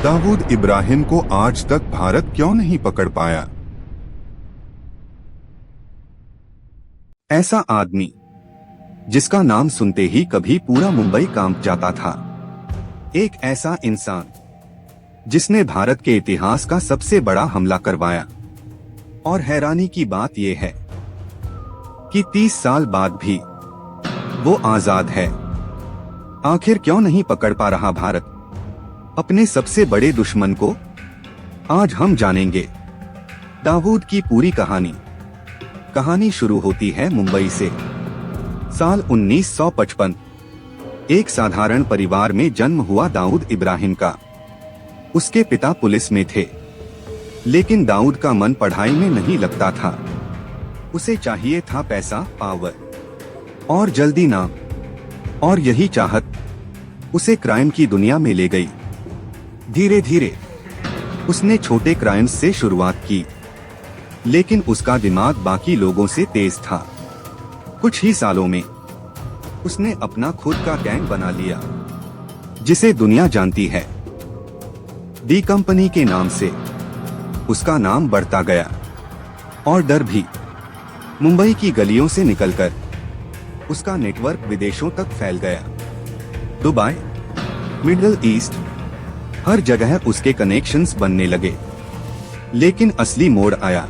दाऊद इब्राहिम को आज तक भारत क्यों नहीं पकड़ पाया? ऐसा आदमी जिसका नाम सुनते ही कभी पूरा मुंबई कांप जाता था। एक ऐसा इंसान जिसने भारत के इतिहास का सबसे बड़ा हमला करवाया। और हैरानी की बात यह है कि 30 साल बाद भी वो आजाद है। आखिर क्यों नहीं पकड़ पा रहा भारत अपने सबसे बड़े दुश्मन को? आज हम जानेंगे दाऊद की पूरी कहानी शुरू होती है मुंबई से। साल 1955 एक साधारण परिवार में जन्म हुआ दाऊद इब्राहिम का। उसके पिता पुलिस में थे, लेकिन दाऊद का मन पढ़ाई में नहीं लगता था। उसे चाहिए था पैसा, पावर और जल्दी नाम, और यही चाहत उसे क्राइम की दुनिया में ले गई। धीरे धीरे उसने छोटे क्राइम्स से शुरुआत की, लेकिन उसका दिमाग बाकी लोगों से तेज था। कुछ ही सालों में उसने अपना खुद का गैंग बना लिया, जिसे दुनिया जानती है डी कंपनी के नाम से। उसका नाम बढ़ता गया और डर भी मुंबई की गलियों से निकलकर उसका नेटवर्क विदेशों तक फैल गया। दुबई, मिडिल ईस्ट, हर जगह उसके कनेक्शंस बनने लगे। लेकिन असली मोड़ आया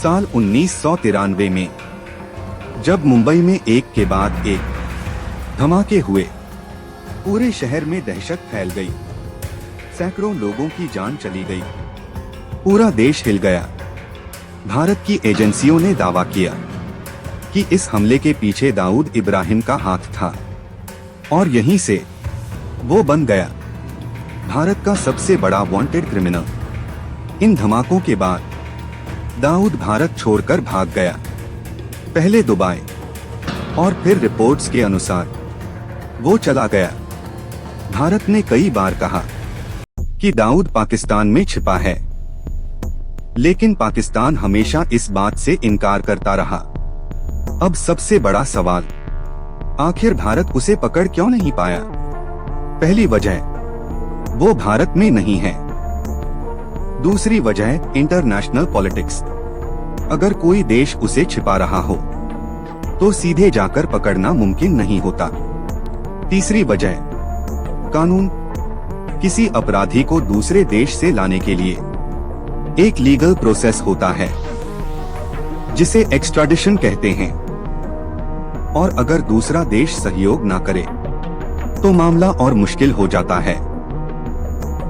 साल 1993 में, जब मुंबई में एक के बाद एक धमाके हुए। पूरे शहर में दहशत फैल गई, सैकड़ों लोगों की जान चली गई, पूरा देश हिल गया। भारत की एजेंसियों ने दावा किया कि इस हमले के पीछे दाऊद इब्राहिम का हाथ था, और यहीं से वो बन गया भारत का सबसे बड़ा वांटेड क्रिमिनल। इन धमाकों के बाद दाऊद भारत छोड़कर भाग गया, पहले दुबई और फिर रिपोर्ट्स के अनुसार वो चला गया। भारत ने कई बार कहा कि दाऊद पाकिस्तान में छिपा है, लेकिन पाकिस्तान हमेशा इस बात से इनकार करता रहा। अब सबसे बड़ा सवाल, आखिर भारत उसे पकड़ क्यों नहीं पाया? पहली वजह, वो भारत में नहीं है। दूसरी वजह, इंटरनेशनल पॉलिटिक्स। अगर कोई देश उसे छिपा रहा हो तो सीधे जाकर पकड़ना मुमकिन नहीं होता। तीसरी वजह, कानून। किसी अपराधी को दूसरे देश से लाने के लिए एक लीगल प्रोसेस होता है, जिसे एक्स्ट्राडिशन कहते हैं, और अगर दूसरा देश सहयोग ना करे तो मामला और मुश्किल हो जाता है।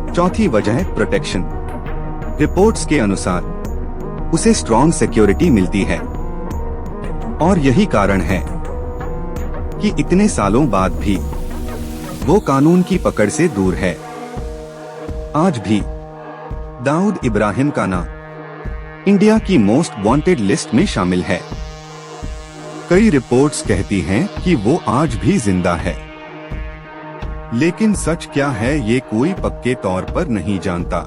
चौथी वजह, प्रोटेक्शन। रिपोर्ट्स के अनुसार उसे स्ट्रॉन्ग सिक्योरिटी मिलती है, और यही कारण है कि इतने सालों बाद भी वो कानून की पकड़ से दूर है। आज भी दाऊद इब्राहिम का नाम इंडिया की मोस्ट वांटेड लिस्ट में शामिल है। कई रिपोर्ट्स कहती हैं कि वो आज भी जिंदा है, लेकिन सच क्या है ये कोई पक्के तौर पर नहीं जानता।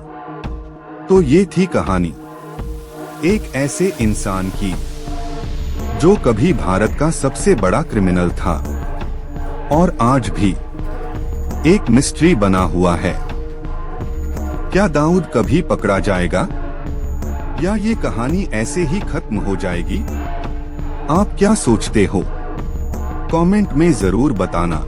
तो ये थी कहानी एक ऐसे इंसान की जो कभी भारत का सबसे बड़ा क्रिमिनल था, और आज भी एक मिस्ट्री बना हुआ है। क्या दाऊद कभी पकड़ा जाएगा, या ये कहानी ऐसे ही खत्म हो जाएगी? आप क्या सोचते हो? कमेंट में जरूर बताना।